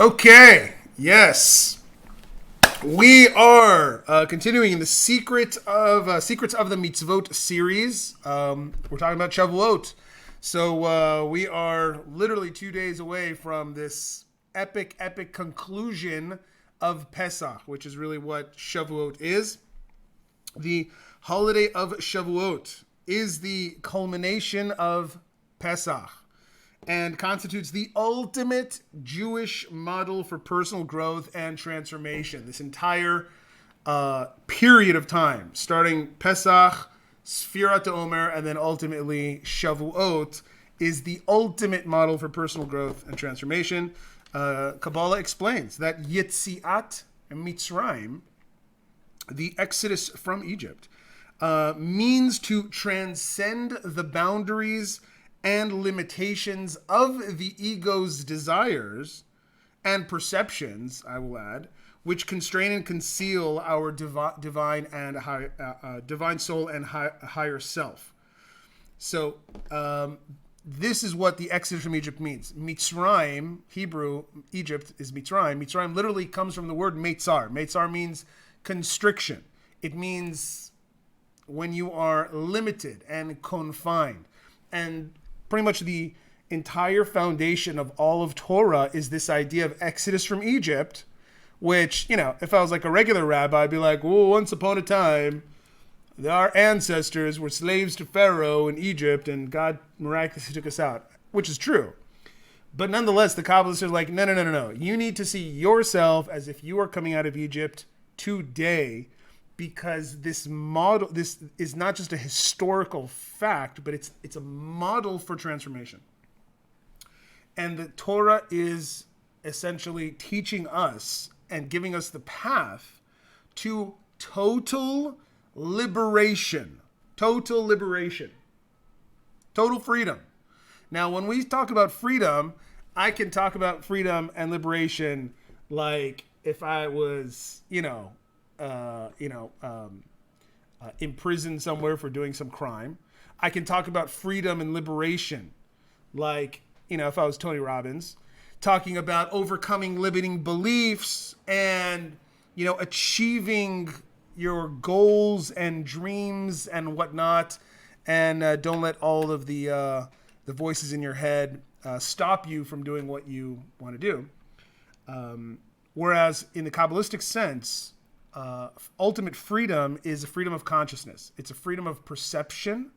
Okay, yes. We are continuing in the Secrets of the Mitzvot series. We're talking about Shavuot. So we are literally 2 days away from this epic conclusion of Pesach, which is really what Shavuot is. The Holiday of Shavuot is the culmination of Pesach and constitutes the ultimate Jewish model for personal growth and transformation. This entire period of time, starting Pesach, Shavuot Omer, and then ultimately Shavuot, is the ultimate model for personal growth and transformation. Kabbalah explains that Yציאת Mitzrim, the exodus from Egypt, means to transcend the boundaries and limitations of the ego's desires and perceptions, I will add, which constrain and conceal our divine soul and higher self. So this is what the exodus from Egypt means. Mitzrayim, Hebrew, Egypt is Mitzrayim. Mitzrayim literally comes from the word Meitzar. Meitzar means constriction. It means when you are limited and confined. And pretty much the entire foundation of all of Torah is this idea of exodus from Egypt, which, you know, if I was like a regular rabbi, I'd be like, well, once upon a time, our ancestors were slaves to Pharaoh in Egypt, and God miraculously took us out, which is true. But nonetheless, the Kabbalists are like, no. You need to see yourself as if you are coming out of Egypt today, because this is not just a historical fact, but it's a model for transformation. And the Torah is essentially teaching us and giving us the path to total liberation, total freedom. Now, when we talk about freedom, I can talk about freedom and liberation like if I was, imprisoned somewhere for doing some crime. I can talk about freedom and liberation like, if I was Tony Robbins, talking about overcoming limiting beliefs and, achieving your goals and dreams and whatnot. And don't let all of the voices in your head stop you from doing what you want to do. Whereas in the Kabbalistic sense, ultimate freedom is a freedom of consciousness. It's a freedom of perception.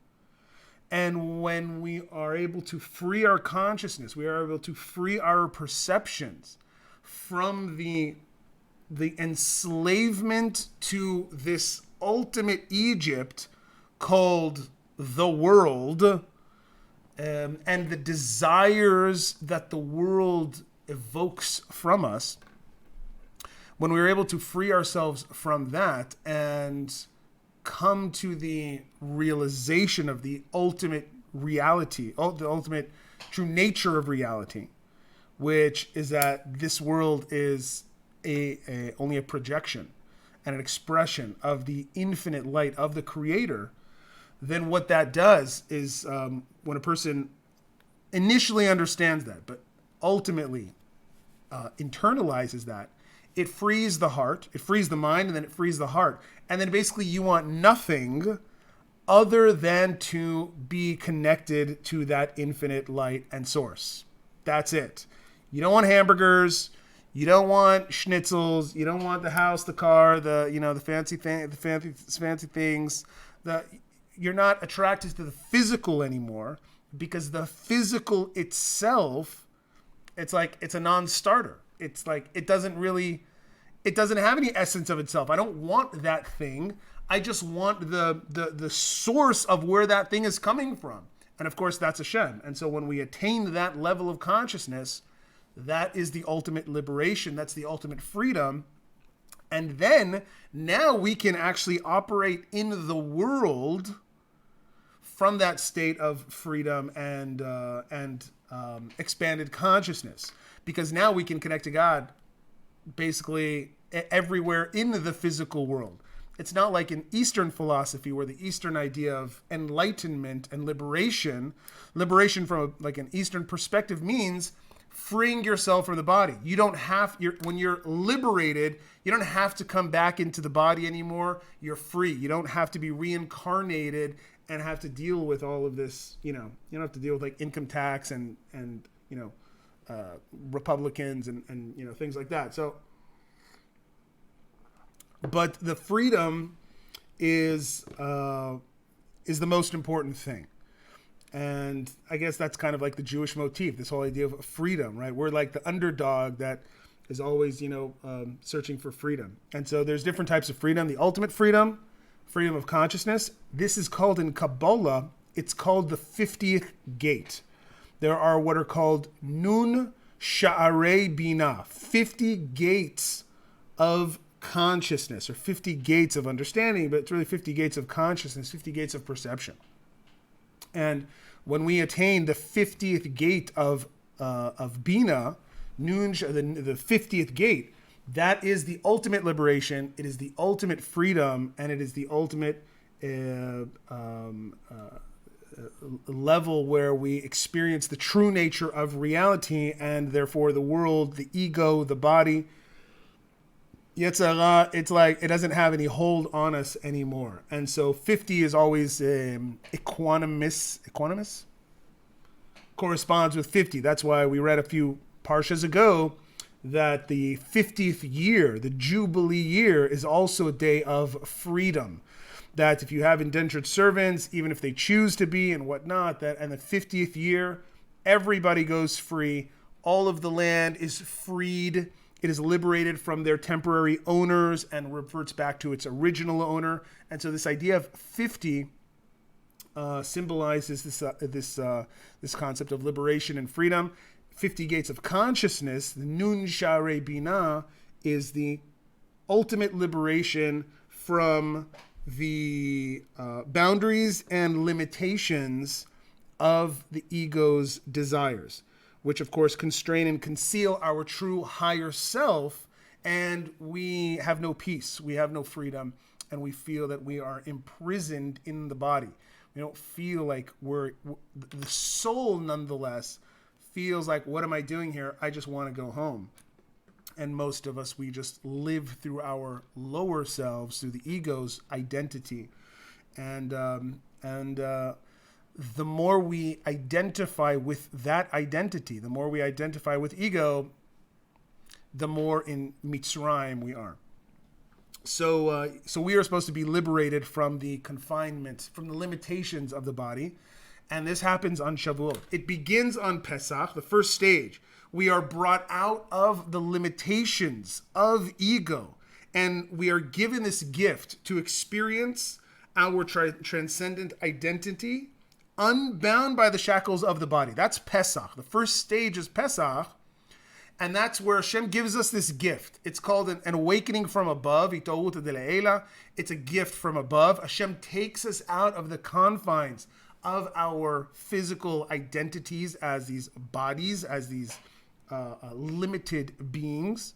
And when we are able to free our consciousness, we are able to free our perceptions from the enslavement to this ultimate Egypt called the world, and the desires that the world evokes from us. When we are able to free ourselves from that and come to the realization of the ultimate reality, the ultimate true nature of reality, which is that this world is only a projection and an expression of the infinite light of the Creator, then what that does is when a person initially understands that, but ultimately internalizes that, it frees the heart, it frees the mind, and then it frees the heart. And then basically you want nothing other than to be connected to that infinite light and source. That's it. You don't want hamburgers. You don't want schnitzels. You don't want the house, the car, the fancy things. You're not attracted to the physical anymore, because the physical itself, it's a non-starter. It's like it doesn't have any essence of itself. I don't want that thing. I just want the source of where that thing is coming from. And of course, that's Hashem. And so when we attain that level of consciousness, that is the ultimate liberation. That's the ultimate freedom. And then now we can actually operate in the world from that state of freedom and expanded consciousness. Because now we can connect to God basically everywhere in the physical world. It's not like in Eastern philosophy, where the Eastern idea of enlightenment and liberation from like an Eastern perspective means freeing yourself from the body. You don't have, when you're liberated, you don't have to come back into the body anymore. You're free. You don't have to be reincarnated and have to deal with all of this, you don't have to deal with like income tax and Republicans and things like that. So, but the freedom is the most important thing. And I guess that's kind of like the Jewish motif, this whole idea of freedom, right? We're like the underdog that is always, searching for freedom. And so there's different types of freedom. The ultimate freedom of consciousness. This is called in Kabbalah, it's called the 50th gate. There are what are called nun sha'arei bina, 50 gates of consciousness, or 50 gates of understanding, but it's really 50 gates of consciousness, 50 gates of perception. And when we attain the 50th gate of Bina, Nun, the 50th gate, that is the ultimate liberation. It is the ultimate freedom, and it is the ultimate level where we experience the true nature of reality, and therefore the world, the ego, the body. Yetzirah, it's like it doesn't have any hold on us anymore. And so 50 is always equanimous, corresponds with 50. That's why we read a few parshas ago that the 50th year, the Jubilee year, is also a day of freedom. That if you have indentured servants, even if they choose to be and whatnot, that and the 50th year, everybody goes free. All of the land is freed. It is liberated from their temporary owners and reverts back to its original owner. And so this idea of 50 symbolizes this concept of liberation and freedom. 50 gates of consciousness, the Nun Sha'arei Bina, is the ultimate liberation from the boundaries and limitations of the ego's desires, which of course constrain and conceal our true higher self, and we have no peace, we have no freedom, and we feel that we are imprisoned in the body. We don't feel like the soul nonetheless feels like, what am I doing here? I just want to go home. And most of us, we just live through our lower selves, through the ego's identity. And the more we identify with that identity, the more we identify with ego, the more in Mitzrim we are. So we are supposed to be liberated from the confinement, from the limitations of the body. And this happens on Shavuot. It begins on Pesach, the first stage. We are brought out of the limitations of ego. And we are given this gift to experience our transcendent identity, unbound by the shackles of the body. That's Pesach. The first stage is Pesach. And that's where Hashem gives us this gift. It's called an awakening from above. It's a gift from above. Hashem takes us out of the confines of our physical identities as these bodies, as these limited beings.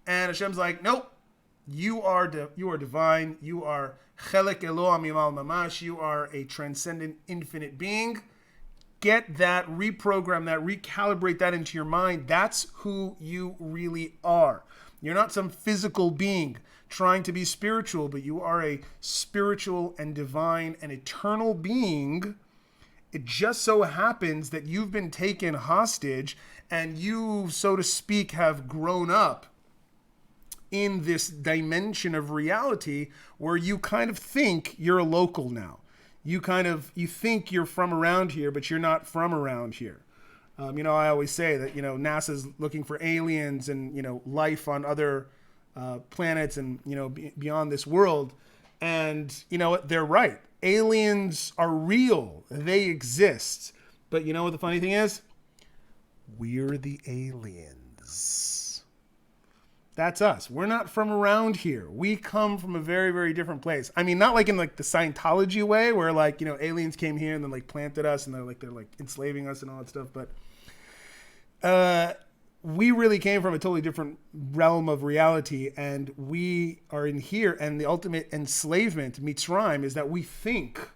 And Hashem's like, nope, you are divine. You are chelek Eloah mimal mamash. You are a transcendent, infinite being. Get that, reprogram that, recalibrate that into your mind. That's who you really are. You're not some physical being trying to be spiritual, but you are a spiritual and divine and eternal being. It just so happens that you've been taken hostage and you, so to speak, have grown up in this dimension of reality where you kind of think you're a local now. You think you're from around here, but you're not from around here. I always say that, NASA's looking for aliens and, life on other planets and, beyond this world. And you know what? They're right. Aliens are real. They exist. But you know what the funny thing is? We're the aliens. That's us. We're not from around here. We come from a very, very different place. I mean, not like in like the Scientology way where like, aliens came here and then like planted us and they're like enslaving us and all that stuff. But we really came from a totally different realm of reality, and we are in here. And the ultimate enslavement, Mitzrayim, is that we think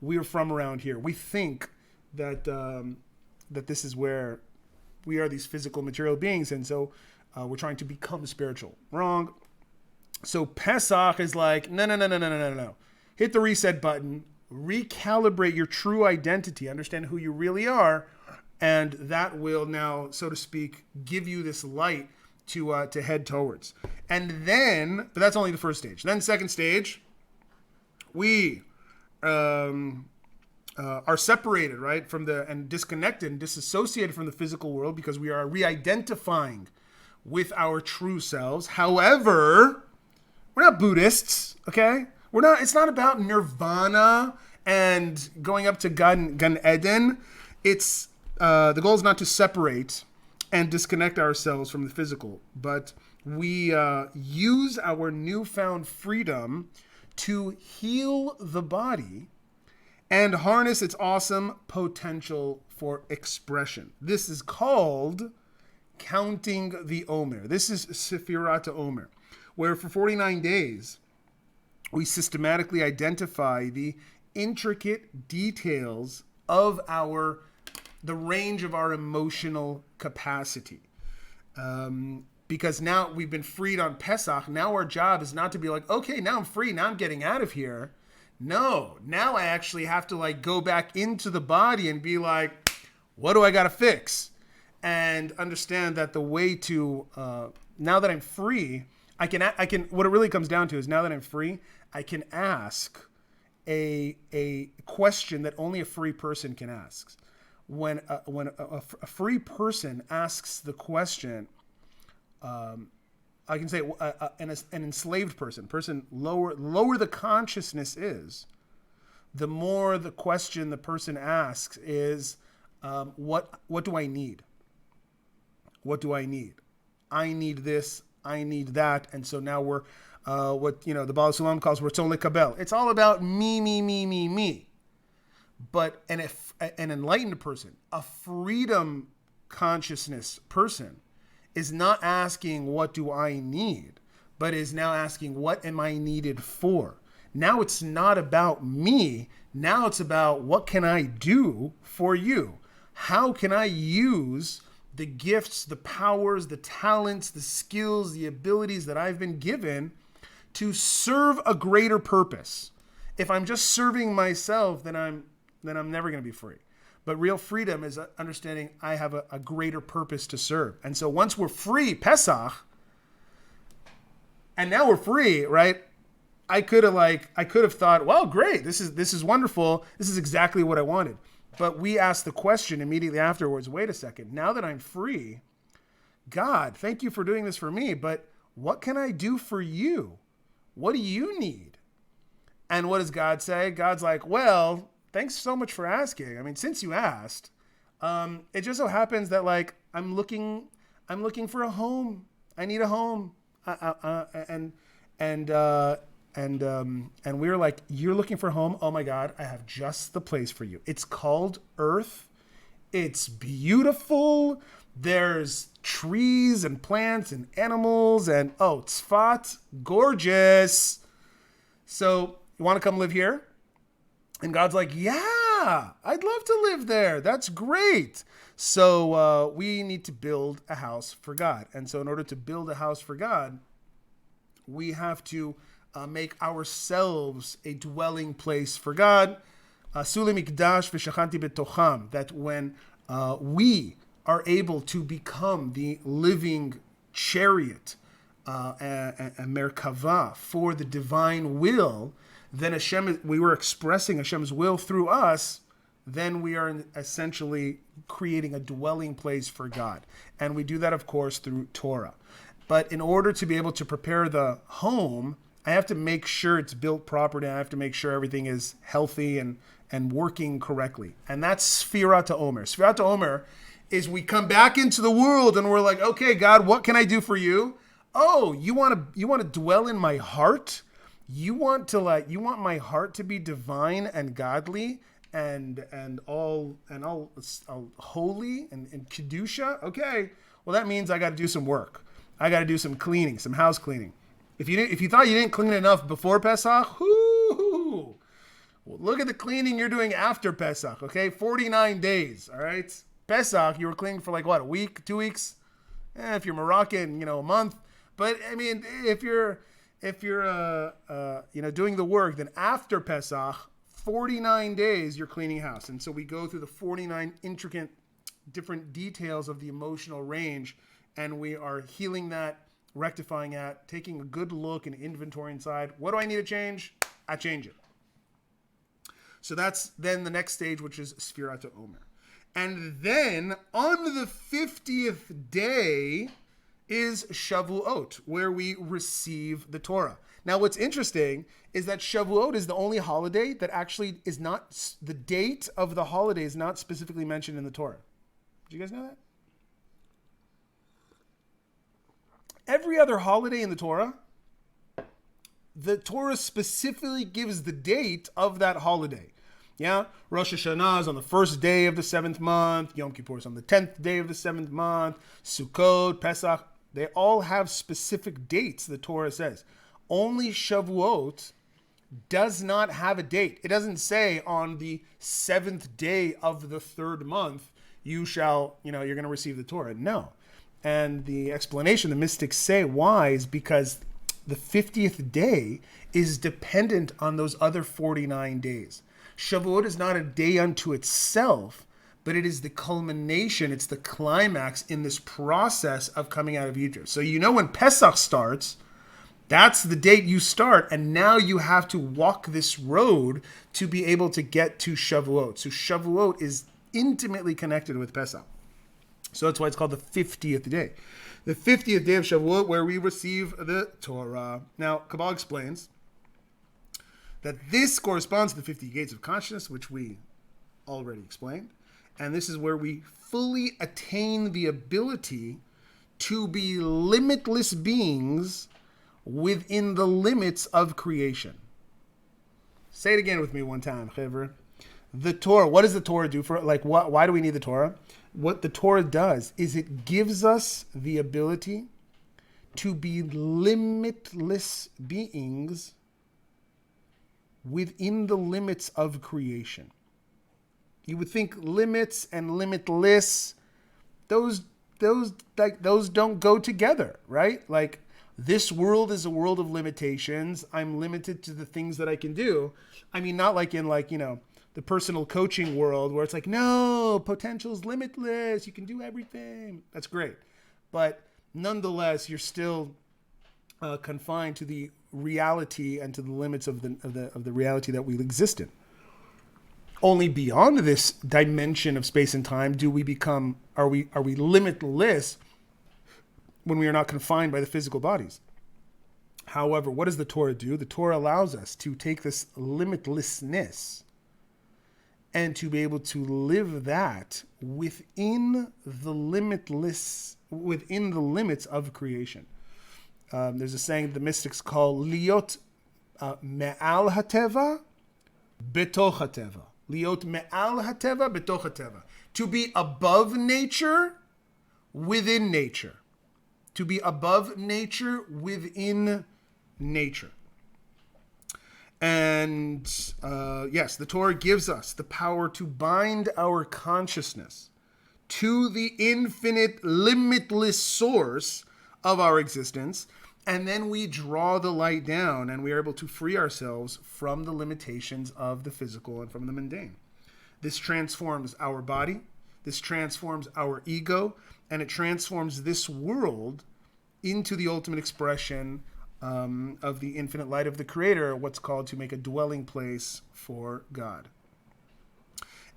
we're from around here. We think that that this is where we are these physical material beings, and so we're trying to become spiritual. Wrong. So Pesach is like, no. Hit the reset button, recalibrate your true identity, understand who you really are, and that will now, so to speak, give you this light to head towards. And then, but that's only the first stage. Then second stage, we are separated, right, from and disconnected and disassociated from the physical world because we are re-identifying with our true selves. However, we're not Buddhists, okay? It's not about nirvana and going up to Gan Eden. It's the goal is not to separate and disconnect ourselves from the physical, but we use our newfound freedom to heal the body and harness its awesome potential for expression. This is called counting the Omer. This is Shavuot Omer, where for 49 days, we systematically identify the intricate details of the range of our emotional capacity. Because now we've been freed on Pesach. Now our job is not to be like, okay, now I'm free. Now I'm getting out of here. No, now I actually have to go back into the body and be like, what do I got to fix? And understand that the way to, now that I'm free, I can, what it really comes down to is now that I'm free, I can ask a question that only a free person can ask. When a free person asks the question, I can say an enslaved person lower the consciousness is, the more the question the person asks is, what do I need? What do I need? I need this. I need that. And so now we're what the Baal Sulam calls Ratzon Lekabel. It's all about me. But an enlightened person, a freedom consciousness person, is not asking what do I need, but is now asking what am I needed for. Now it's not about me. Now it's about what can I do for you? How can I use the gifts, the powers, the talents, the skills, the abilities that I've been given to serve a greater purpose? If I'm just serving myself, then I'm never going to be free. But real freedom is understanding I have a greater purpose to serve. And so once we're free, Pesach, and now we're free, right? I could have thought, well, great, this is wonderful. This is exactly what I wanted. But we asked the question immediately afterwards, wait a second, now that I'm free, God, thank you for doing this for me, but what can I do for you? What do you need? And what does God say? God's like, well, thanks so much for asking. I mean, since you asked, it just so happens that I'm looking for a home. I need a home. And we were like, you're looking for a home? Oh my God, I have just the place for you. It's called Earth. It's beautiful. There's trees and plants and animals and Tzfat, gorgeous. So you want to come live here? And God's like, yeah, I'd love to live there. That's great. So we need to build a house for God. And so in order to build a house for God, we have to make ourselves a dwelling place for God. Sule mikdash v'shachanti betocham. That when we are able to become the living chariot, a merkava for the divine will, then we were expressing Hashem's will through us, then we are essentially creating a dwelling place for God. And we do that, of course, through Torah. But in order to be able to prepare the home, I have to make sure it's built properly. I have to make sure everything is healthy and working correctly. And that's Shavuot Omer. Shavuot Omer is we come back into the world and we're like, okay, God, what can I do for you? Oh, you want to dwell in my heart? You want my heart to be divine and godly and all holy and kedusha? Okay, well that means I got to do some work. I got to do some cleaning, some house cleaning. If you thought you didn't clean enough before Pesach, well, look at the cleaning you're doing after Pesach. Okay, 49 days. All right, Pesach, you were cleaning for like what, a week, 2 weeks? If you're Moroccan, a month. But I mean, if you're doing the work, then after Pesach, 49 days you're cleaning house. And so we go through the 49 intricate different details of the emotional range, and we are healing that, rectifying that, taking a good look and inventory inside. What do I need to change? I change it. So that's then the next stage, which is Shavuot Omer. And then on the 50th day is Shavuot, where we receive the Torah. Now, what's interesting is that Shavuot is the only holiday that actually is not, the date of the holiday is not specifically mentioned in the Torah. Did you guys know that? Every other holiday in the Torah specifically gives the date of that holiday. Yeah, Rosh Hashanah is on the first day of the 7th month. Yom Kippur is on the 10th day of the 7th month. Sukkot, Pesach, they all have specific dates, the Torah says. Only Shavuot does not have a date. It doesn't say on the 7th day of the 3rd month, you're going to receive the Torah. No. And the explanation, the mystics say why, is because the 50th day is dependent on those other 49 days. Shavuot is not a day unto itself, but it is the culmination, it's the climax in this process of coming out of Egypt. So when Pesach starts, that's the date you start, and now you have to walk this road to be able to get to Shavuot. So Shavuot is intimately connected with Pesach. So that's why it's called the 50th day. The 50th day of Shavuot, where we receive the Torah. Now, Kabbalah explains that this corresponds to the 50 gates of consciousness, which we already explained. And this is where we fully attain the ability to be limitless beings within the limits of creation. Say it again with me one time, Chevra. The Torah, what does the Torah do for, why do we need the Torah? What the Torah does is it gives us the ability to be limitless beings within the limits of creation. You would think limits and limitless, those don't go together, right? Like, this world is a world of limitations. I'm limited to the things that I can do. I mean, not like in the personal coaching world where it's like, no, potential's limitless. You can do everything. That's great. But nonetheless, you're still confined to the reality and to the limits of the reality that we exist in. Only beyond this dimension of space and time are we limitless when we are not confined by the physical bodies. However, what does the Torah do? The Torah allows us to take this limitlessness and to be able to live that within the limits of creation. There's a saying the mystics call liot me'al hateva betoch hateva. Liot me'al hateva betoch hateva. To be above nature within nature. To be above nature within nature. And yes, the Torah gives us the power to bind our consciousness to the infinite, limitless source of our existence. And then we draw the light down and we are able to free ourselves from the limitations of the physical and from the mundane. This transforms our body. This transforms our ego. And it transforms this world into the ultimate expression of the infinite light of the Creator, what's called to make a dwelling place for God.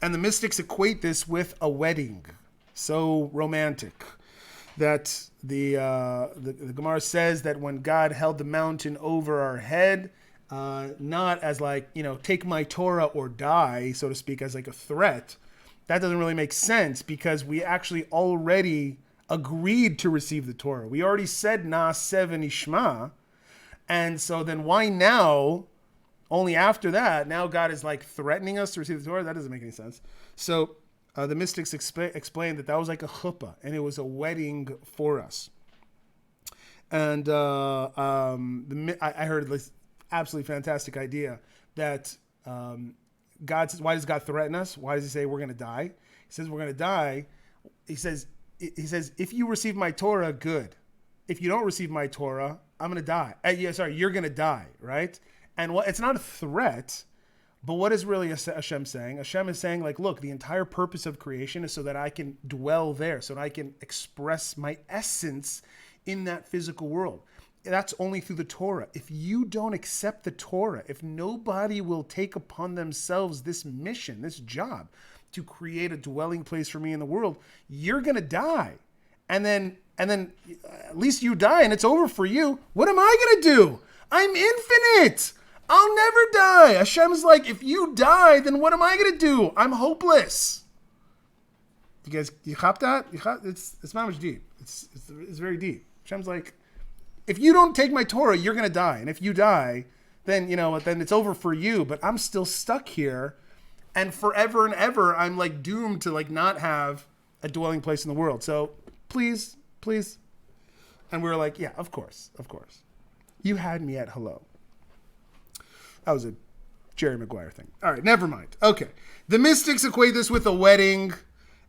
And the mystics equate this with a wedding. So romantic that the Gemara says that when God held the mountain over our head, not as take my Torah or die, so to speak, as like a threat, that doesn't really make sense because we actually already agreed to receive the Torah. We already said Na'aseh v'nishma, and so then why now, only after that, now God is threatening us to receive the Torah? That doesn't make any sense. So the mystics explained that was like a chuppah, and it was a wedding for us. And I heard this absolutely fantastic idea that God says, why does God threaten us? Why does he say we're going to die? He says we're going to die he says, if you receive my Torah, good. If you don't receive my Torah, I'm going to die. You're going to die, right? And it's not a threat, but what is really Hashem saying? Hashem is saying, like, look, the entire purpose of creation is so that I can dwell there, so that I can express my essence in that physical world. That's only through the Torah. If you don't accept the Torah, if nobody will take upon themselves this mission, this job, to create a dwelling place for me in the world, you're going to die. And then at least you die and it's over for you. What am I going to do? I'm infinite. I'll never die. Hashem's like, if you die, then what am I going to do? I'm hopeless. You guys, you chop that? It's not much deep. It's very deep. Hashem's like, if you don't take my Torah, you're going to die. And if you die, then, then it's over for you. But I'm still stuck here. And forever and ever, I'm like doomed to like not have a dwelling place in the world. So please. And we were like, yeah, of course. You had me at hello. That was a Jerry Maguire thing. All right, never mind. Okay. The mystics equate this with a wedding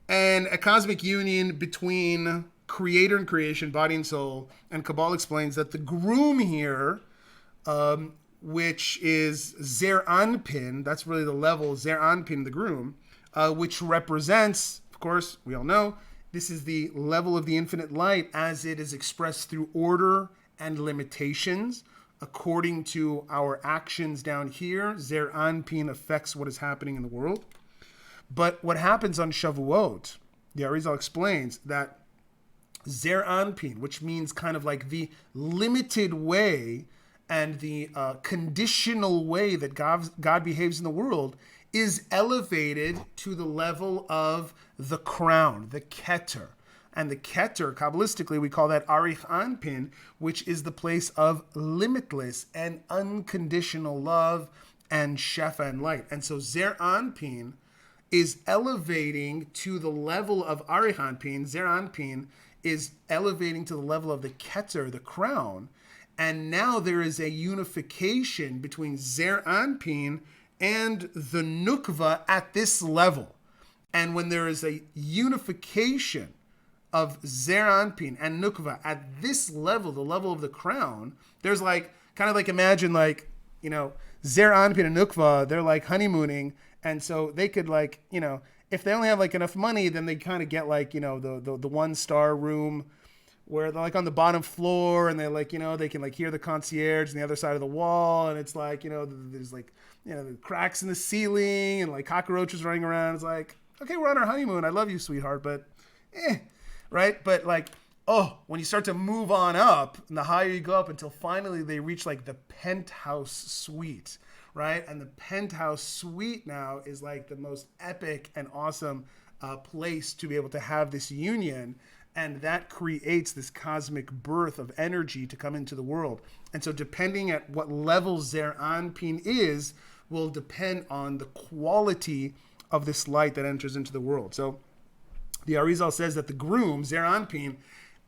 and a cosmic union between creator and creation, body and soul. And Kabbalah explains that the groom here, which is Zer Anpin, that's really the level, Zer Anpin, the groom, which represents, of course, we all know, this is the level of the infinite light as it is expressed through order and limitations. According to our actions down here, Zer Anpin affects what is happening in the world. But what happens on Shavuot, the Arizal explains that Zer Anpin, which means kind of like the limited way and the conditional way that God behaves in the world, is elevated to the level of the crown, the keter. And the keter, Kabbalistically, we call that Arich Anpin, which is the place of limitless and unconditional love and shefa and light. And so Zer Anpin is elevating to the level of Arich Anpin. Zer Anpin is elevating to the level of the keter, the crown. And now there is a unification between Zer Anpin and the Nukva at this level. And when there is a unification of Zer Anpin and Nukva at this level, the level of the crown, there's like, kind of like imagine like, Zer Anpin and Nukva, they're like honeymooning. And so they could like, if they only have like enough money, then they kind of get like, the 1-star room where they're like on the bottom floor and they're like, they can like hear the concierge on the other side of the wall. And it's like, there's like, the cracks in the ceiling and like cockroaches running around. It's like, okay, we're on our honeymoon. I love you, sweetheart, but right? But like, when you start to move on up, and the higher you go up until finally they reach like the penthouse suite, right? And the penthouse suite now is like the most epic and awesome place to be able to have this union. And that creates this cosmic birth of energy to come into the world. And so depending at what level Zer Anpin is, will depend on the quality of this light that enters into the world. So the Arizal says that the groom, Zer Anpin,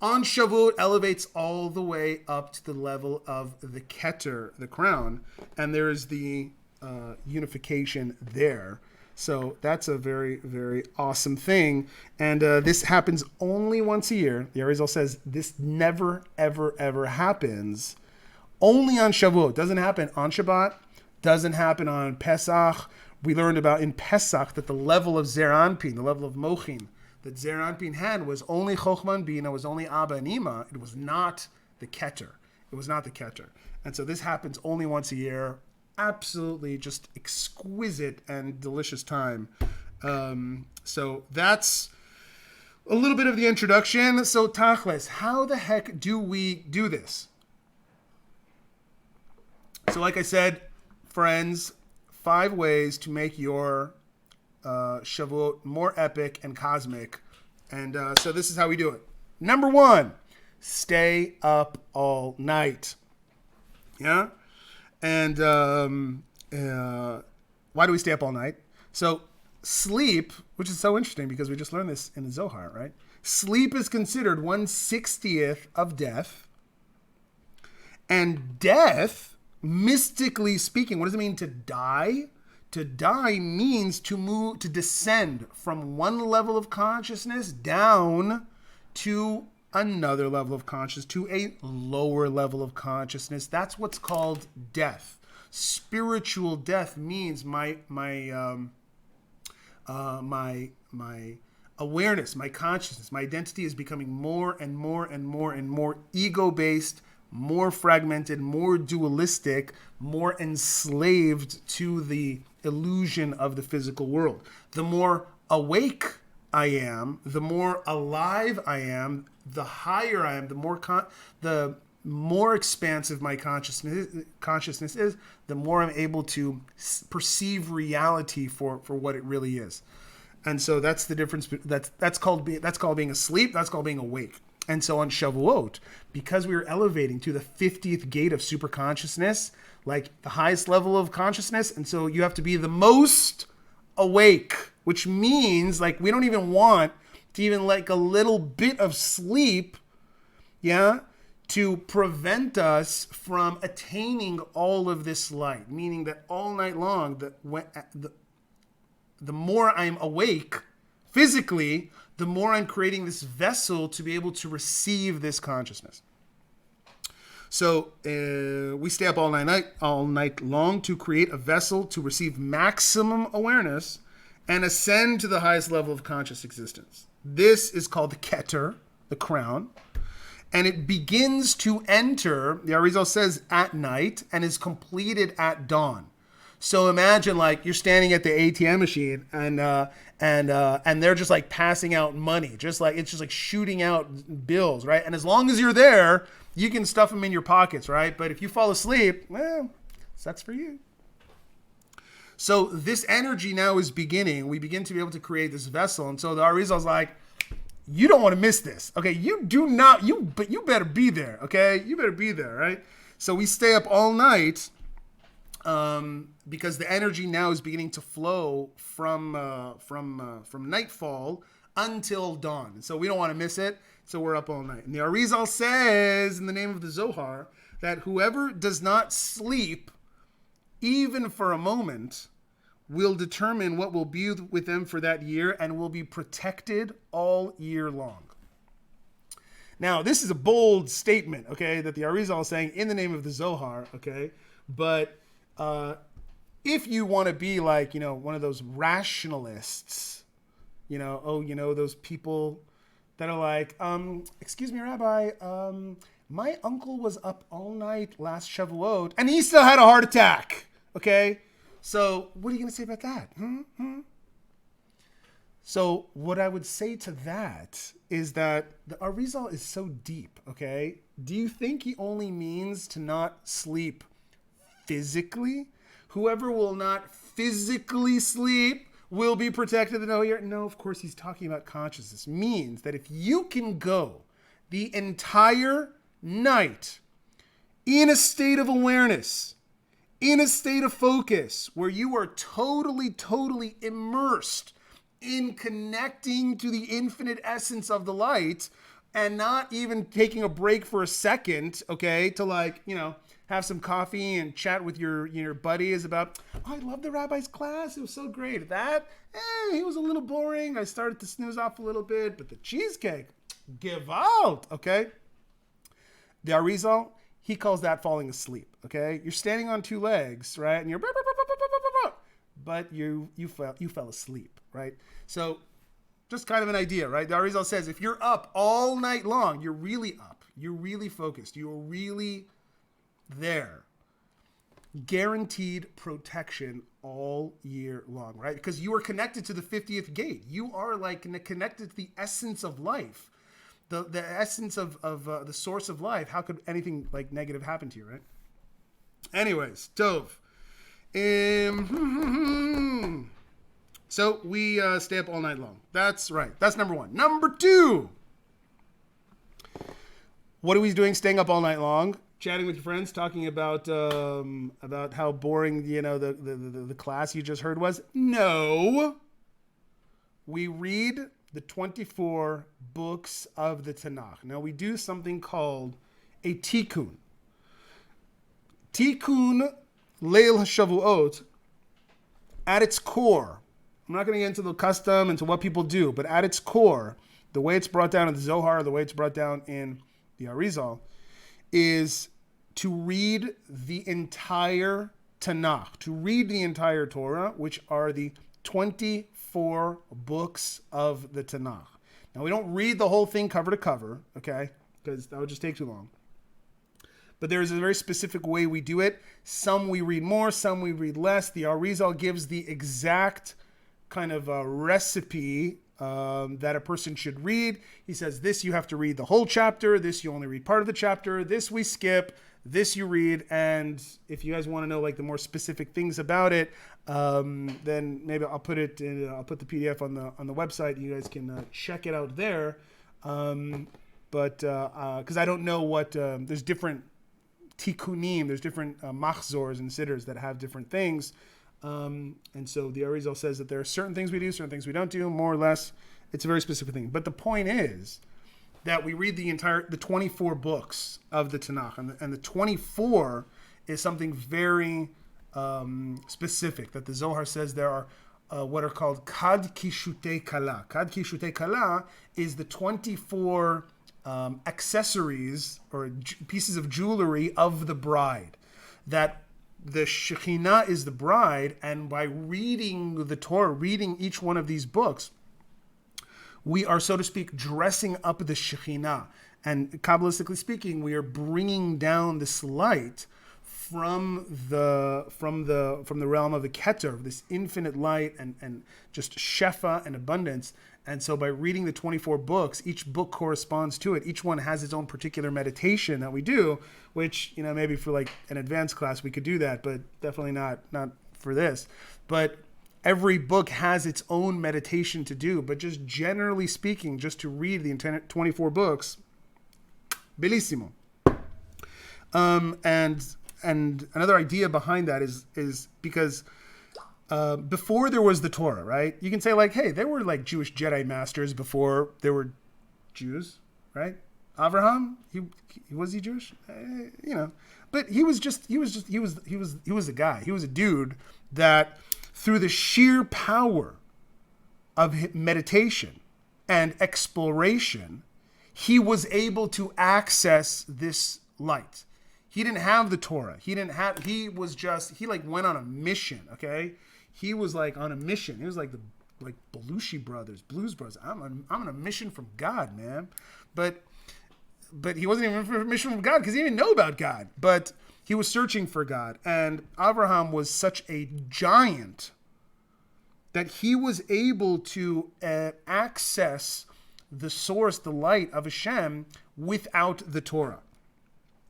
on Shavuot elevates all the way up to the level of the keter, the crown. And there is the unification there. So that's a very, very awesome thing. And this happens only once a year. The Arizal says this never, ever, ever happens. Only on Shavuot. Doesn't happen on Shabbat. Doesn't happen on Pesach. We learned about in Pesach that the level of Zer Anpin, the level of Mochin, that Zer Anpin had was only Chochmah and Bina, was only Abba and Ima. It was not the Keter. It was not the Keter. And so this happens only once a year. Absolutely just exquisite and delicious time. So that's a little bit of the introduction. So Tachlis, how the heck do we do this? So like I said, friends, 5 ways to make your Shavuot more epic and cosmic. And so this is how we do it. Number 1, stay up all night. Yeah? And why do we stay up all night? So sleep, which is so interesting because we just learned this in the Zohar, right? Sleep is considered 1/60th of death. And death, mystically speaking, what does it mean to die? To die means to move, to descend from one level of consciousness down to another level of consciousness, to a lower level of consciousness. That's what's called death. Spiritual death means my awareness, my consciousness, my identity is becoming more and more ego-based, more fragmented, more dualistic, more enslaved to the illusion of the physical world. The more awake I am, the more alive I am, the higher I am, the more expansive my consciousness is, the more I'm able to perceive reality for what it really is. And so that's the difference. That's called being asleep. That's called being awake. And so on Shavuot, because we are elevating to the 50th gate of superconsciousness, like the highest level of consciousness, and so you have to be the most awake, which means like we don't even want to even like a little bit of sleep, to prevent us from attaining all of this light. Meaning that all night long, the more I'm awake physically, the more I'm creating this vessel to be able to receive this consciousness. So we stay up all night long to create a vessel to receive maximum awareness and ascend to the highest level of conscious existence. This is called the Keter, the crown, and it begins to enter, the Arizal says, at night and is completed at dawn. So imagine like you're standing at the ATM machine and they're just like passing out money, just like it's just like shooting out bills, right? And as long as you're there, you can stuff them in your pockets, right? But if you fall asleep, well, sucks for you. So this energy now is beginning. We begin to be able to create this vessel, and so the Arizal is like, you don't want to miss this, okay? But you better be there, okay? You better be there, right? So we stay up all night. Because the energy now is beginning to flow from nightfall until dawn. And so we don't want to miss it, so we're up all night. And the Arizal says, in the name of the Zohar, that whoever does not sleep, even for a moment, will determine what will be with them for that year and will be protected all year long. Now, this is a bold statement, okay, that the Arizal is saying in the name of the Zohar, okay, but if you want to be like, one of those rationalists, those people that are like, excuse me, Rabbi, my uncle was up all night last Shavuot and he still had a heart attack. Okay. So what are you going to say about that? So what I would say to that is that the Arizal is so deep. Okay. Do you think he only means to not sleep physically? Whoever will not physically sleep will be protected in the whole year. No, of course, he's talking about consciousness. Means that if you can go the entire night in a state of awareness, in a state of focus, where you are totally immersed in connecting to the infinite essence of the light and not even taking a break for a second, okay, to have some coffee and chat with your buddies about, I love the rabbi's class. It was so great. That, he was a little boring. I started to snooze off a little bit, but the cheesecake, give out, okay? The Arizal, he calls that falling asleep, okay? You're standing on two legs, right? And you're, but you fell asleep, right? So just kind of an idea, right? The Arizal says, if you're up all night long, you're really up. You're really focused. You're really there. Guaranteed protection all year long, right? Because you are connected to the 50th gate. You are like connected to the essence of life, the essence of the source of life. How could anything like negative happen to you, right? Anyways, Tov. So we stay up all night long. That's right. That's number one. Number two. What are we doing staying up all night long? Chatting with your friends, talking about how boring the class you just heard was? No. We read the 24 books of the Tanakh. Now we do something called a tikkun. Tikkun Leil HaShavuot at its core, I'm not going to get into the custom, into what people do, but at its core, the way it's brought down in the Zohar, the way it's brought down in the Arizal, is to read the entire Tanakh, to read the entire Torah, which are the 24 books of the Tanakh. Now, we don't read the whole thing cover to cover, okay, because that would just take too long. But there is a very specific way we do it. Some we read more, some we read less. The Arizal gives the exact kind of a recipe that a person should read. He says, this you have to read the whole chapter, this you only read part of the chapter, this we skip, this you read. And if you guys want to know like the more specific things about it, then maybe I'll put it in, I'll put the PDF on the website. You guys can check it out there. But because I don't know what there's different tikkunim, there's different machzors and sidders that have different things. And so the Arizal says that there are certain things we do, certain things we don't do, more or less. It's a very specific thing. But the point is that we read the 24 books of the Tanakh. And the 24 is something very specific, that the Zohar says there are what are called kad kishutei kala. Kad kishutei kala is the 24 accessories or pieces of jewelry of the bride. That the Shekhinah is the bride, and by reading the Torah, reading each one of these books, we are, so to speak, dressing up the Shekhinah. And Kabbalistically speaking, we are bringing down this light from the realm of the Keter, this infinite light and just Shefa and abundance. And so by reading the 24 books, each book corresponds to it. Each one has its own particular meditation that we do, which, you know, maybe for like an advanced class we could do that, but definitely not for this. But every book has its own meditation to do. But just generally speaking, just to read the 24 books, bellissimo. And another idea behind that is because before there was the Torah, right? You can say like, hey, there were like Jewish Jedi masters before there were Jews, right? Abraham, was he Jewish? You know, but he was a guy. He was a dude that through the sheer power of meditation and exploration, he was able to access this light. He didn't have the Torah. He like went on a mission, okay? He was like on a mission. He was like the Belushi brothers, Blues Brothers. I'm on a mission from God, man. But he wasn't even on a mission from God because he didn't know about God. But he was searching for God. And Abraham was such a giant that he was able to access the source, the light of Hashem without the Torah.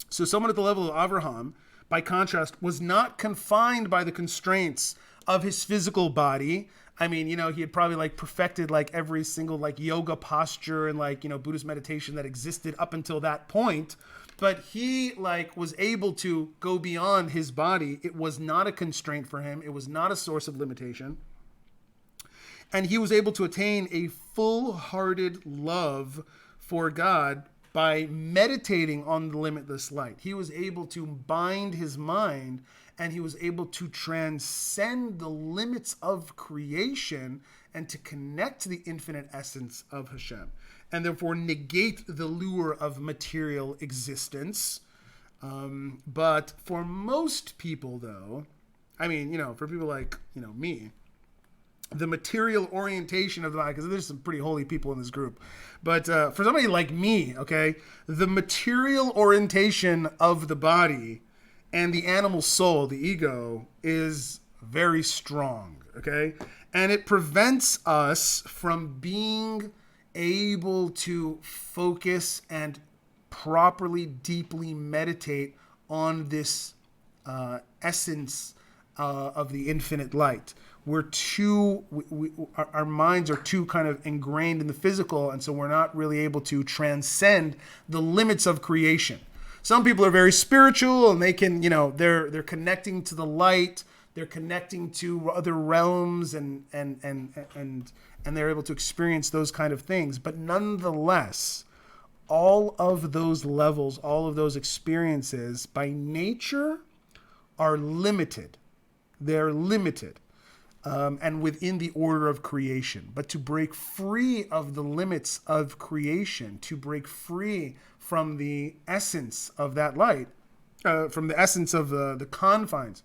So someone at the level of Abraham, by contrast, was not confined by the constraints of his physical body. I mean, you know, he had probably like perfected like every single like yoga posture and like, you know, Buddhist meditation that existed up until that point. But he like was able to go beyond his body. It was not a constraint for him. It was not a source of limitation. And he was able to attain a full-hearted love for God by meditating on the limitless light. He was able to bind his mind, and he was able to transcend the limits of creation and to connect to the infinite essence of Hashem, and therefore negate the lure of material existence. But for most people, though, I mean, you know, for people like, you know, me, the material orientation of the body, because there's some pretty holy people in this group, but for somebody like me, okay, the material orientation of the body and the animal soul, the ego, is very strong, okay? And it prevents us from being able to focus and properly, deeply meditate on this essence of the infinite light. Our minds are too kind of ingrained in the physical, and so we're not really able to transcend the limits of creation. Some people are very spiritual, and they can, you know, they're connecting to the light, they're connecting to other realms, and they're able to experience those kind of things. But nonetheless, all of those levels, all of those experiences, by nature, are limited. They're limited. and within the order of creation. But to break free of the limits of creation, to break free from the essence of that light, from the essence of the confines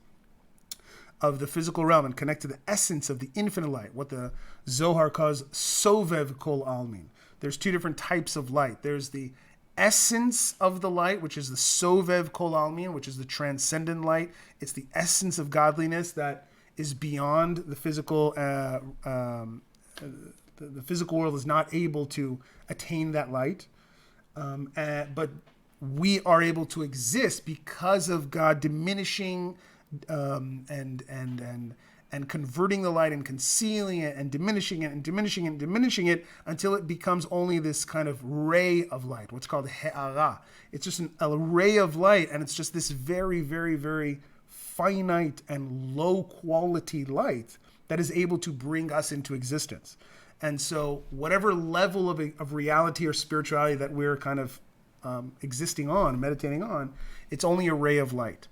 of the physical realm, and connect to the essence of the infinite light, what the Zohar calls Sovev Kol Almin. There's two different types of light. There's the essence of the light, which is the Sovev Kol Almin, which is the transcendent light. It's the essence of godliness that is beyond the physical. The physical world is not able to attain that light, but we are able to exist because of God diminishing and converting the light and concealing it and diminishing it and diminishing it and diminishing it until it becomes only this kind of ray of light, what's called he'ara. It's just a ray of light, and it's just this very, very, very finite and low quality light that is able to bring us into existence. And so whatever level of reality or spirituality that we're kind of existing on, meditating on, it's only a ray of light.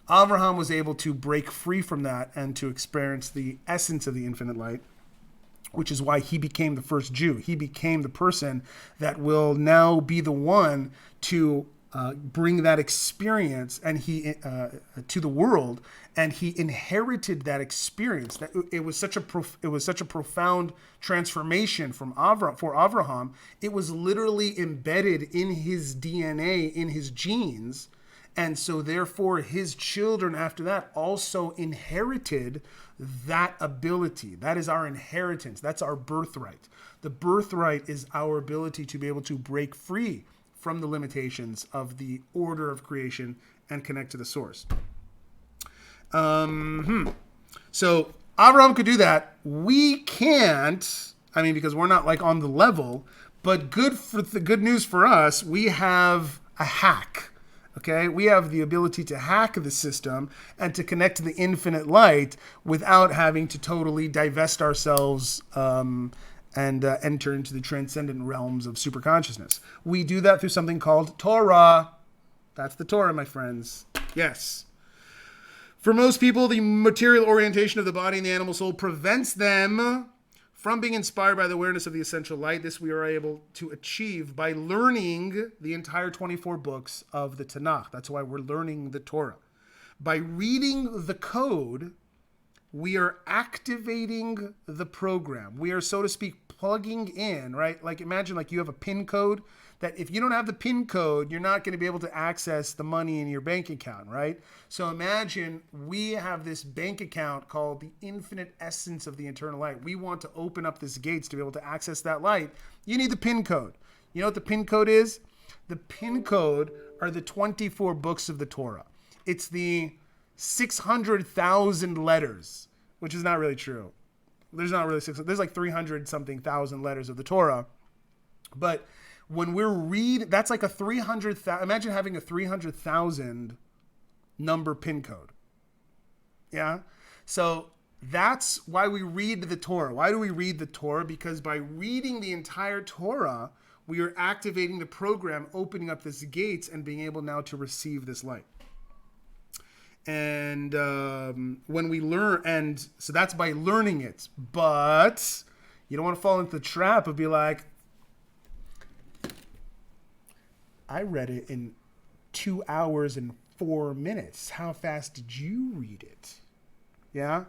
Abraham was able to break free from that and to experience the essence of the infinite light, which is why he became the first Jew. He became the person that will now be the one to bring that experience and to the world, and he inherited that experience. That it was such a profound transformation for Abraham. It was literally embedded in his DNA, in his genes. And so therefore his children after that also inherited that ability. That is our inheritance. That's our birthright. The birthright is our ability to be able to break free from the limitations of the order of creation and connect to the source. So Abraham could do that. We can't, because we're not like on the level, but good news for us, we have a hack. Okay, we have the ability to hack the system and to connect to the infinite light without having to totally divest ourselves and enter into the transcendent realms of superconsciousness. We do that through something called Torah. That's the Torah, my friends. Yes. For most people, the material orientation of the body and the animal soul prevents them from being inspired by the awareness of the essential light. This we are able to achieve by learning the entire 24 books of the Tanakh. That's why we're learning the Torah. By reading the code, we are activating the program. We are, so to speak, plugging in, right? Like imagine like you have a PIN code that if you don't have the PIN code, you're not going to be able to access the money in your bank account, right? So imagine we have this bank account called the infinite essence of the eternal light. We want to open up this gates to be able to access that light. You need the PIN code. You know what the PIN code is? The PIN code are the 24 books of the Torah. It's the 600,000 letters, which is not really true. There's not really 600. There's like 300 something thousand letters of the Torah. But when we're that's like a 300,000. Imagine having a 300,000 number PIN code. Yeah. So that's why we read the Torah. Why do we read the Torah? Because by reading the entire Torah, we are activating the program, opening up this gates and being able now to receive this light. And when we learn, and so that's by learning it. But you don't want to fall into the trap of be like, I read it in 2 hours and 4 minutes. How fast did you read it? Yeah?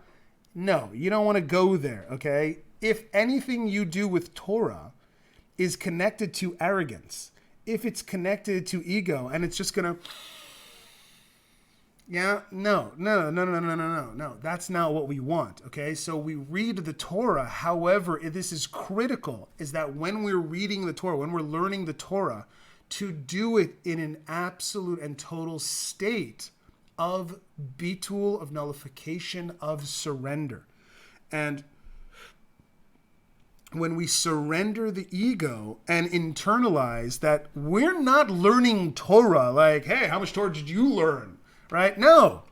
No, you don't want to go there, okay? If anything you do with Torah is connected to arrogance, if it's connected to ego, and it's just going to... Yeah, no. That's not what we want, okay? So we read the Torah. However, this is critical, is that when we're reading the Torah, when we're learning the Torah, to do it in an absolute and total state of bitul, of nullification, of surrender. And when we surrender the ego and internalize that we're not learning Torah like, hey, how much Torah did you learn? Right? No.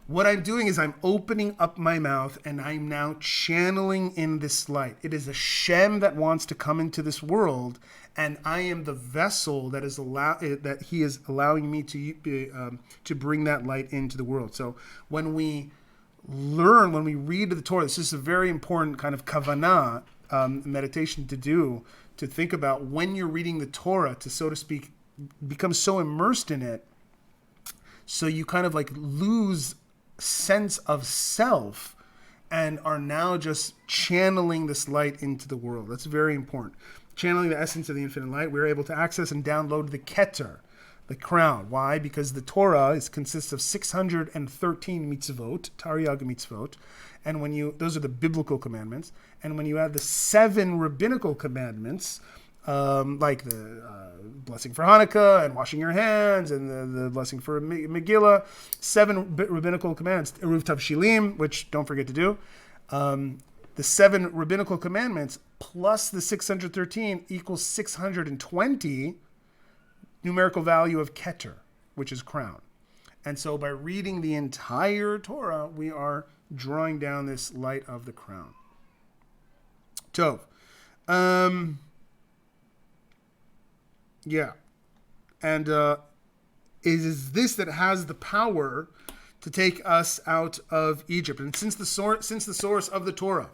What I'm doing is I'm opening up my mouth and I'm now channeling in this light. It is a Shem that wants to come into this world, and I am the vessel that he is allowing me to bring that light into the world. So when we learn, when we read the Torah, this is a very important kind of kavanah, meditation to do, to think about when you're reading the Torah, to, so to speak, become so immersed in it, so you kind of like lose sense of self and are now just channeling this light into the world. That's very important. Channeling the essence of the infinite light, we're able to access and download the keter, the crown. Why? Because the Torah consists of 613 mitzvot, Tariag mitzvot, and those are the biblical commandments, and when you add the 7 rabbinical commandments, like the blessing for Hanukkah and washing your hands and the blessing for Megillah, 7 rabbinical commandments, Eruv Tavshilim, which don't forget to do. The 7 rabbinical commandments plus the 613 equals 620 numerical value of keter, which is crown. And so by reading the entire Torah, we are drawing down this light of the crown. Tov. Yeah. And it is this that has the power to take us out of Egypt. And since the source of the Torah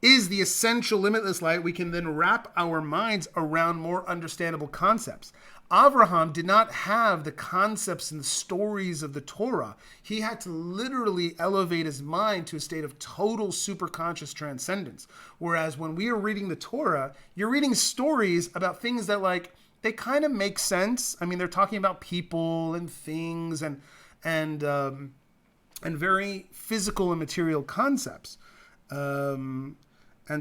is the essential limitless light, we can then wrap our minds around more understandable concepts. Abraham did not have the concepts and the stories of the Torah. He had to literally elevate his mind to a state of total superconscious transcendence. Whereas when we are reading the Torah, you're reading stories about things that, like, they kind of make sense. I mean, they're talking about people and things and very physical and material concepts. And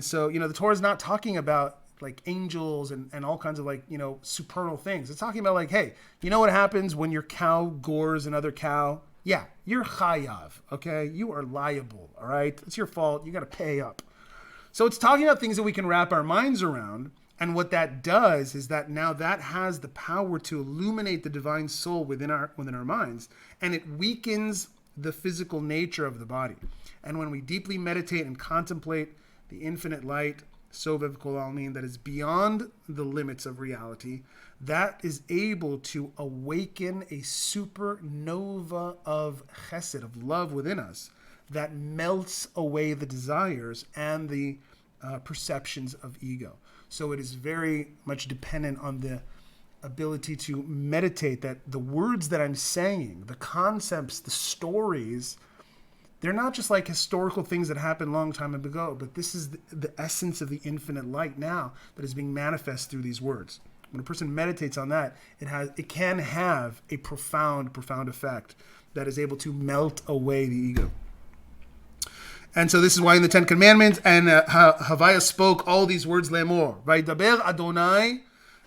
so, the Torah is not talking about like angels and all kinds of like, supernal things. It's talking about like, hey, you know what happens when your cow gores another cow? Yeah, you're chayav, okay? You are liable, all right? It's your fault. You got to pay up. So it's talking about things that we can wrap our minds around. And what that does is that now that has the power to illuminate the divine soul within our minds, and it weakens the physical nature of the body. And when we deeply meditate and contemplate the infinite light, Sovev Kol Almin, that is beyond the limits of reality, that is able to awaken a supernova of chesed, of love within us, that melts away the desires and the perceptions of ego. So it is very much dependent on the ability to meditate, that the words that I'm saying, the concepts, the stories, they're not just like historical things that happened a long time ago, but this is the essence of the infinite light now that is being manifest through these words. When a person meditates on that, it can have a profound effect that is able to melt away the ego. And so this is why in the 10 Commandments, and Havaya spoke all these words, lemor. Vaydaber Adonai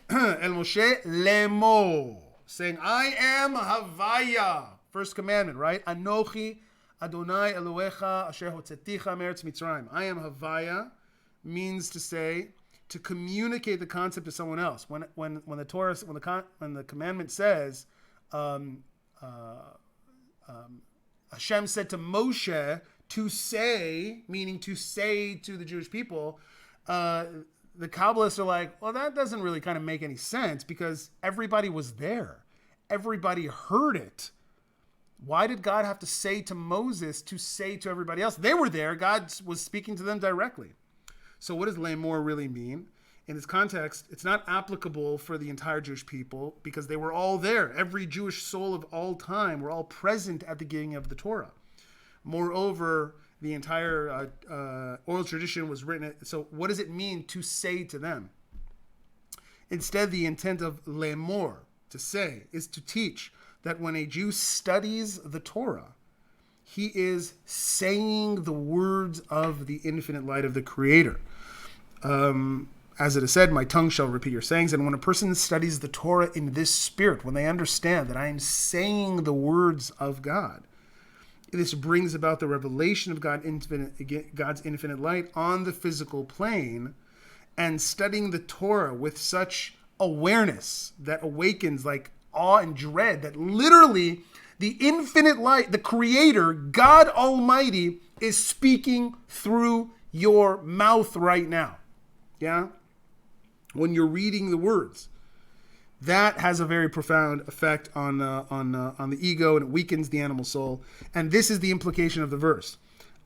el Moshe lemor, saying, I am Havaya. First commandment, right? Anochi Adonai Elohecha asher hotzeticha meretz Mitzrayim. I am Havaya means to say, to communicate the concept to someone else. When the commandment says, Hashem said to Moshe to say, meaning to say to the Jewish people, the Kabbalists are like, well, that doesn't really kind of make any sense because everybody was there. Everybody heard it. Why did God have to say to Moses to say to everybody else? They were there. God was speaking to them directly. So what does lemor really mean? In this context, it's not applicable for the entire Jewish people because they were all there. Every Jewish soul of all time were all present at the giving of the Torah. Moreover, the entire oral tradition was written. So what does it mean to say to them? Instead, the intent of lemor, to say, is to teach that when a Jew studies the Torah, he is saying the words of the infinite light of the Creator. As it is said, my tongue shall repeat your sayings. And when a person studies the Torah in this spirit, when they understand that I am saying the words of God, this brings about the revelation of God's infinite light on the physical plane, and studying the Torah with such awareness that awakens like awe and dread, that literally the infinite light, the Creator, God Almighty, is speaking through your mouth right now. Yeah? When you're reading the words, that has a very profound effect on the ego, and it weakens the animal soul. And this is the implication of the verse.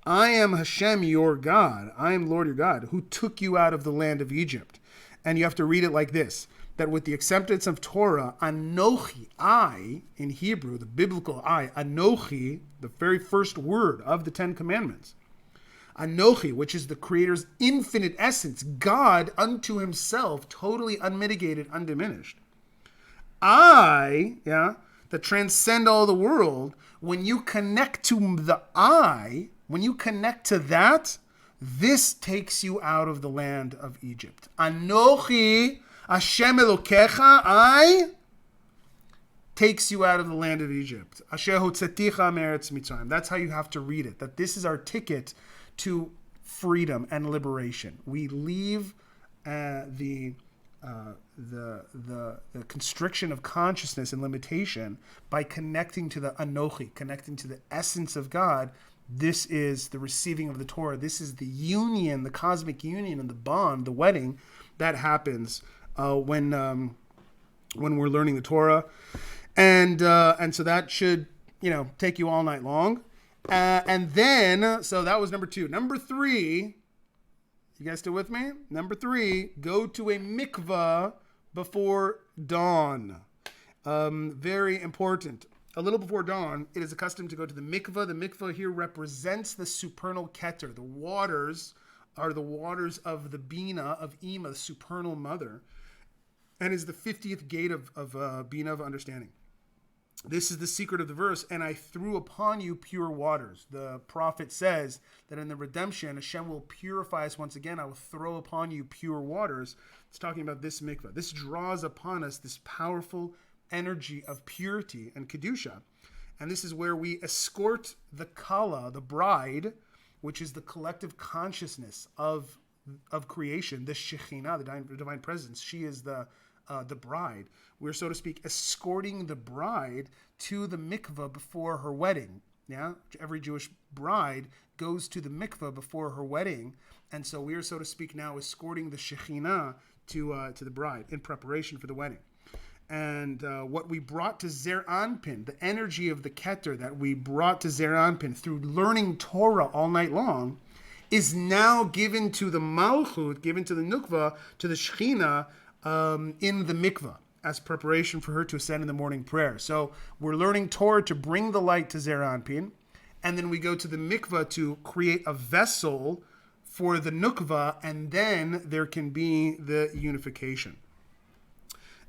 I am Hashem, your God. I am Lord, your God, who took you out of the land of Egypt. And you have to read it like this, that with the acceptance of Torah, Anochi, I, in Hebrew, the biblical I, Anochi, the very first word of the Ten Commandments, Anochi, which is the Creator's infinite essence, God unto himself, totally unmitigated, undiminished. I, that transcend all the world, when you connect to the I, when you connect to that, this takes you out of the land of Egypt. Anochi Hashem Elokecha, I takes you out of the land of Egypt. Asher hotzeticha me'eretz Mitzrayim. That's how you have to read it. That this is our ticket to freedom and liberation. We leave the constriction of consciousness and limitation by connecting to the Anochi, connecting to the essence of God. This is the receiving of the Torah. This is the union, the cosmic union, and the bond, the wedding that happens when we're learning the Torah, and so that should take you all night long, and then so that was number 2. Number 3, you guys still with me? Number 3, go to a mikvah before dawn. Very important. A little before dawn, it is accustomed to go to the mikvah. The mikvah here represents the supernal keter. The waters are the waters of the bina, of Ima, the supernal mother, and is the 50th gate of bina, of understanding. This is the secret of the verse, and I threw upon you pure waters. The prophet says that in the redemption, Hashem will purify us once again. I will throw upon you pure waters. It's talking about this mikvah. This draws upon us this powerful energy of purity and kedusha, and this is where we escort the kala, the bride, which is the collective consciousness of creation, the Shekhinah, the divine presence. She is the bride. We're, so to speak, escorting the bride to the mikvah before her wedding. Yeah, every Jewish bride goes to the mikvah before her wedding, and so we are, so to speak, now escorting the Shekhinah to the bride in preparation for the wedding. And what we brought to Zer Anpin, the energy of the Keter that we brought to Zer Anpin through learning Torah all night long, is now given to the Malchut, given to the Nukva, to the Shekhinah in the mikvah, as preparation for her to ascend in the morning prayer. So we're learning Torah to bring the light to Zer Anpin, and then we go to the mikvah to create a vessel for the Nukva, and then there can be the unification.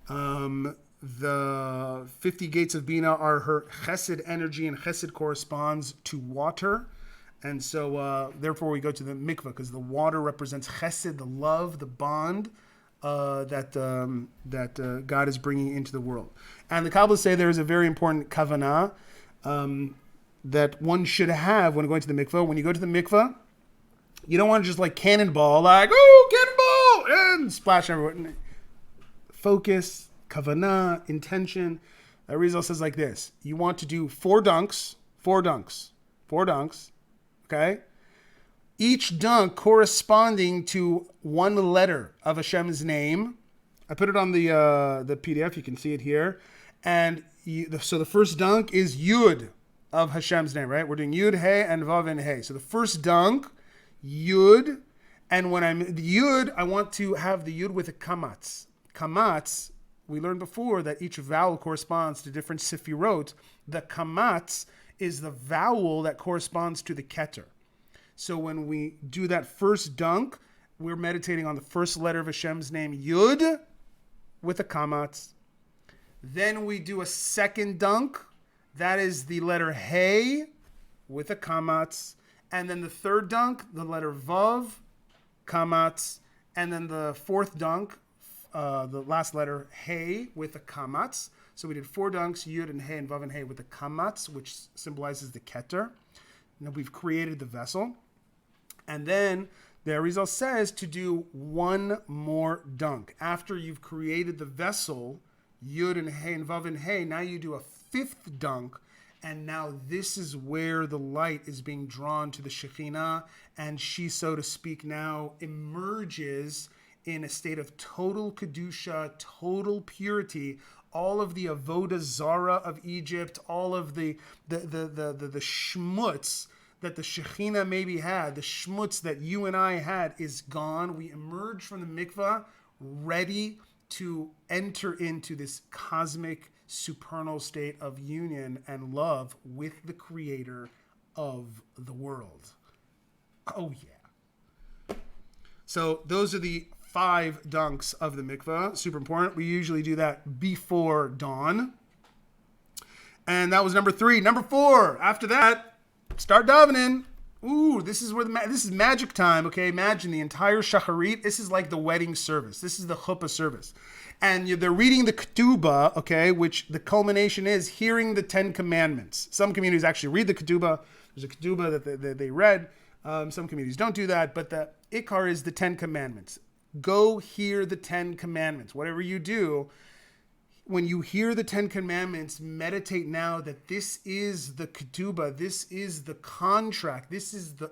The 50 gates of Bina are her chesed energy, and chesed corresponds to water. And so, therefore, we go to the mikvah, because the water represents chesed, the love, the bond that God is bringing into the world. And the Kabbalah say there is a very important kavanah that one should have when going to the mikvah. When you go to the mikvah, you don't want to just like cannonball, like, oh, cannonball, and splash everywhere. Focus, kavanah, intention. Arizal says like this: you want to do 4 dunks, okay? Each dunk corresponding to one letter of Hashem's name. I put it on the PDF. You can see it here. And so the first dunk is Yud of Hashem's name, right? We're doing Yud, He, and Vav, and He. So the first dunk, Yud. And when I'm the Yud, I want to have the Yud with a kamatz. Kamatz, we learned before that each vowel corresponds to different sefirot. The kamatz is the vowel that corresponds to the keter. So when we do that first dunk, we're meditating on the first letter of Hashem's name, Yud, with a kamatz. Then we do a second dunk. That is the letter He, with a kamatz. And then the third dunk, the letter Vav, kamatz. And then the fourth dunk, the last letter He, with a kamatz. So we did 4 dunks, Yud and He and Vav and He with the kamatz, which symbolizes the keter. Now we've created the vessel. And then the Arizal says to do 1 more dunk. After you've created the vessel, Yud and He and Vav and He, now you do a 5th dunk. And now this is where the light is being drawn to the Shekhinah. And she, so to speak, now emerges in a state of total kedusha, total purity. All of the avodah zara of Egypt, all of the shmutz, that the Shekhinah maybe had, the schmutz that you and I had, is gone. We emerge from the mikvah ready to enter into this cosmic, supernal state of union and love with the creator of the world. Oh, yeah. So those are the 5 dunks of the mikvah. Super important. We usually do that before dawn. And that was number 3. Number 4, after that, start davening. Ooh, this is where this is magic time, okay? Imagine the entire shacharit. This is like the wedding service. This is the chuppah service. And they're reading the ketubah, okay, which the culmination is hearing the 10 commandments. Some communities actually read the ketubah. There's a ketubah that they read. Some communities don't do that, but the ikar is the 10 commandments. Go hear the 10 commandments. Whatever you do, when you hear the 10 commandments, meditate now that this is the ketubah, this is the contract, this is the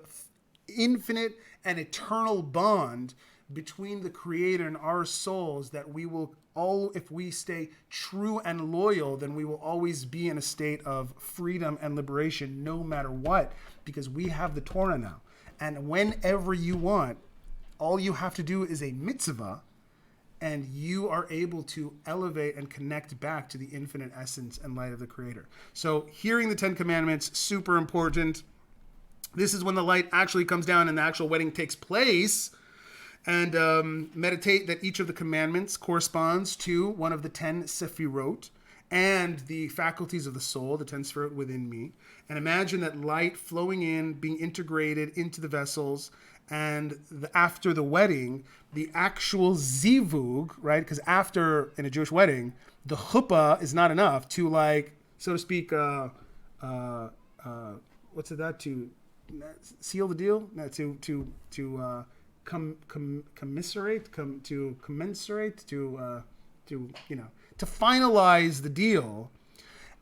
infinite and eternal bond between the Creator and our souls, that we will all, if we stay true and loyal, then we will always be in a state of freedom and liberation no matter what, because we have the Torah now. And whenever you want, all you have to do is a mitzvah, and you are able to elevate and connect back to the infinite essence and light of the Creator. So hearing the 10 commandments, super important. This is when the light actually comes down and the actual wedding takes place. And meditate that each of the commandments corresponds to one of the 10 sefirot and the faculties of the soul, the 10 sefirot within me. And imagine that light flowing in, being integrated into the vessels. And after the wedding, the actual zivug, right? Because after, in a Jewish wedding, the chuppah is not enough to, like, so to speak, what's it that? To seal the deal? No, to commensurate, to finalize the deal.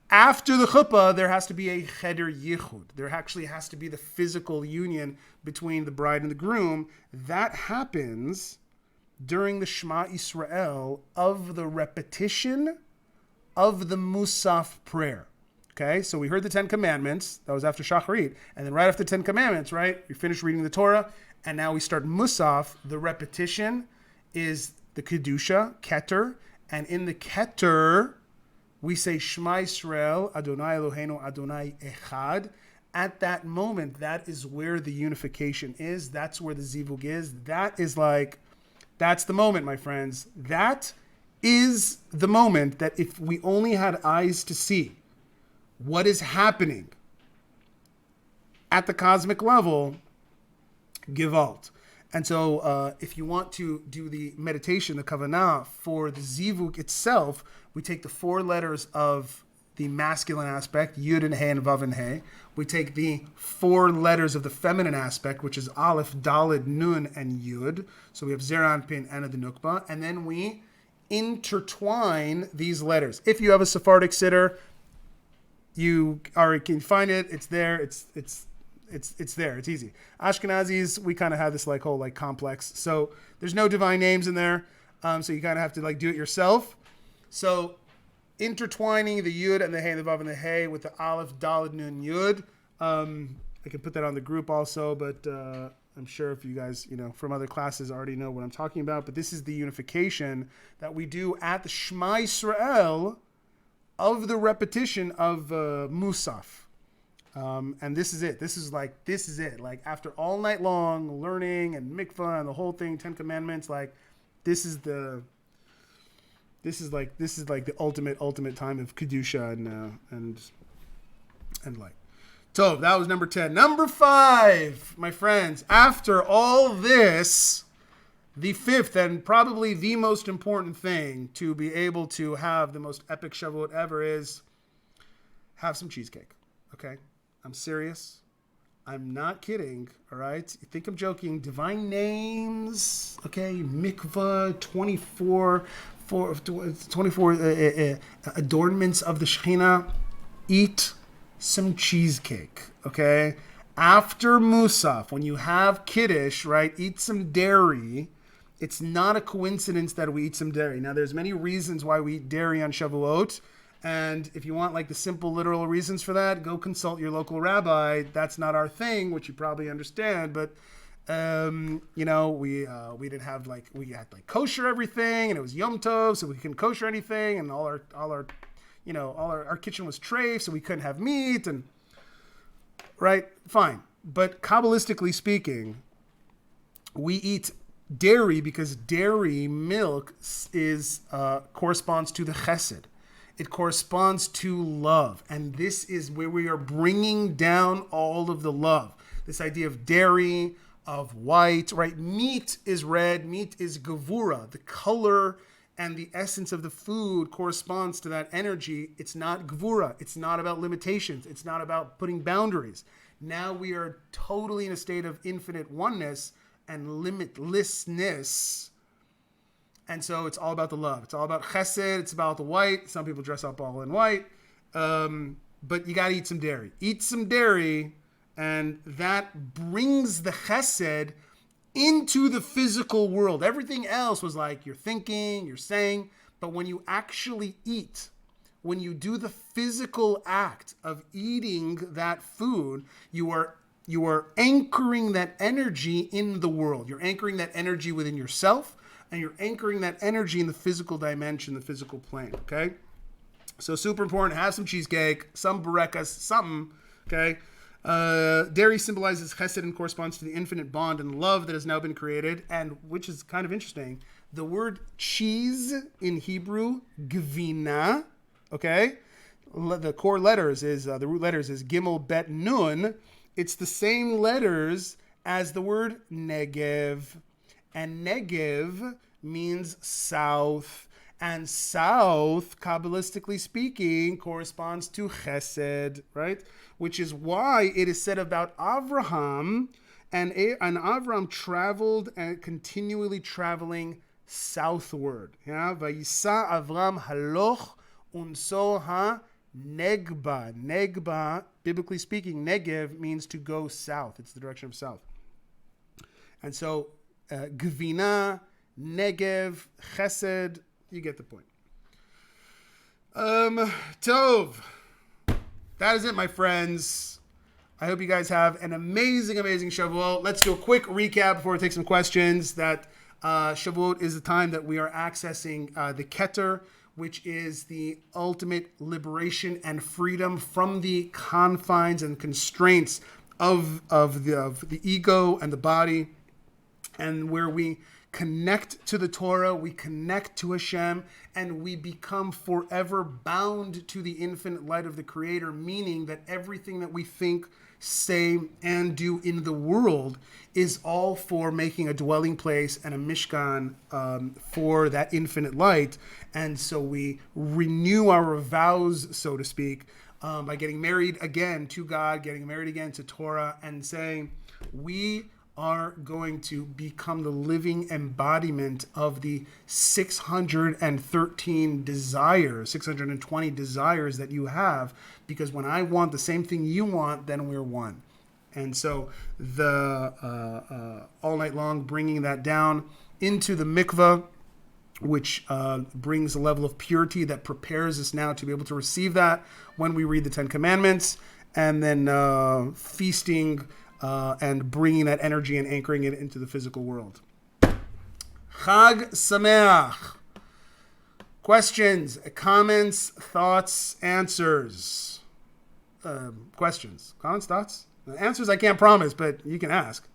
After the chuppah, there has to be a cheder yichud. There actually has to be the physical union between the bride and the groom. That happens during the Shema Yisrael of the repetition of the Musaf prayer. Okay, so we heard the 10 commandments. That was after Shacharit. And then right after the 10 commandments, right, we finished reading the Torah. And now we start Musaf. The repetition is the Kedusha, Keter. And in the Keter, we say Shema Yisrael, Adonai Eloheinu, Adonai Echad. At that moment, that is where the unification is. That's where the zivug is. That is like, that's the moment, my friends. That is the moment that if we only had eyes to see what is happening at the cosmic level, Gewalt. And so if you want to do the meditation, the kavanah, for the zivug itself, we take the 4 letters of the masculine aspect, Yud and He and Vav and He. We take the 4 letters of the feminine aspect, which is Aleph, Daled, Nun, and Yud. So we have Zeran, Pin, and the Nukba. And then we intertwine these letters. If you have a Sephardic siddur, you can find it. It's there. It's there. It's easy. Ashkenazis, we kind of have this whole complex. So there's no divine names in there. So you kind of have to do it yourself. So intertwining the Yud and the He and the Vav and the He with the Aleph, Daled, Nun, Yud. I can put that on the group also, but I'm sure if you guys, from other classes already know what I'm talking about. But this is the unification that we do at the Shema Yisrael of the repetition of Musaf. And this is it. This is it. After all night long learning and mikvah and the whole thing, 10 commandments, this is the ultimate time of kedusha and light. So that was number 10. Number 5, my friends. After all this, the 5th and probably the most important thing to be able to have the most epic Shavuot ever is have some cheesecake. Okay. I'm serious. I'm not kidding, all right? You think I'm joking. Divine names, okay? Mikvah, 24 adornments of the Shekhinah. Eat some cheesecake, okay? After Musaf, when you have Kiddush, right, eat some dairy. It's not a coincidence that we eat some dairy. Now, there's many reasons why we eat dairy on Shavuot, And if you want like the simple literal reasons for that, go consult your local rabbi. That's not our thing, which you probably understand. But you know, we didn't have like, we had like kosher everything, and it was Yom Tov, so we couldn't kosher anything, and all our you know, our kitchen was treif, so we couldn't have meat, and right, fine. But Kabbalistically speaking, we eat dairy because dairy milk is corresponds to the chesed. It corresponds to love. And this is where we are bringing down all of the love. This idea of dairy, of white, right? Meat is red. Meat is gevura. The color and the essence of the food corresponds to that energy. It's not gevura. It's not about limitations. It's not about putting boundaries. Now we are totally in a state of infinite oneness and limitlessness. And so it's all about the love. It's all about chesed. It's about the white. Some people dress up all in white. But you got to eat some dairy. Eat some dairy, and that brings the chesed into the physical world. Everything else was like you're thinking, you're saying. But when you actually eat, when you do the physical act of eating that food, you are anchoring that energy in the world. You're anchoring that energy within yourself. And you're anchoring that energy in the physical dimension, the physical plane, okay? So super important, have some cheesecake, some burekas, something, okay? Dairy symbolizes chesed and corresponds to the infinite bond and love that has now been created, and which is kind of interesting. The word cheese in Hebrew, gvina, okay? The core letters is, the root letters is gimel, bet, nun. It's the same letters as the word negev. And Negev means south. And south, Kabbalistically speaking, corresponds to Chesed, right? Which is why it is said about Avraham, and Avraham traveled and continually traveling southward. Yeah? Vayisa Avram haloch unso ha negba. Negba, biblically speaking, Negev means to go south. It's the direction of south. And so, Gvina, Negev, Chesed, you get the point. Tov. That is it, my friends. I hope you guys have an amazing, amazing Shavuot. Let's do a quick recap before we take some questions. That Shavuot is the time that we are accessing the Keter, which is the ultimate liberation and freedom from the confines and constraints of the ego and the body. And where we connect to the Torah, we connect to Hashem, and we become forever bound to the infinite light of the Creator, meaning that everything that we think, say, and do in the world is all for making a dwelling place and a mishkan for that infinite light. And so we renew our vows, so to speak, by getting married again to God, getting married again to Torah, and saying, we are going to become the living embodiment of the 613 desires, 620 desires that you have, because when I want the same thing you want, then we're one. And so the all night long bringing that down into the mikvah, which brings a level of purity that prepares us now to be able to receive that when we read the Ten Commandments, and then feasting and bringing that energy and anchoring it into the physical world. Chag Sameach. Questions, comments, thoughts, answers. Questions, comments, thoughts? Answers I can't promise, but you can ask.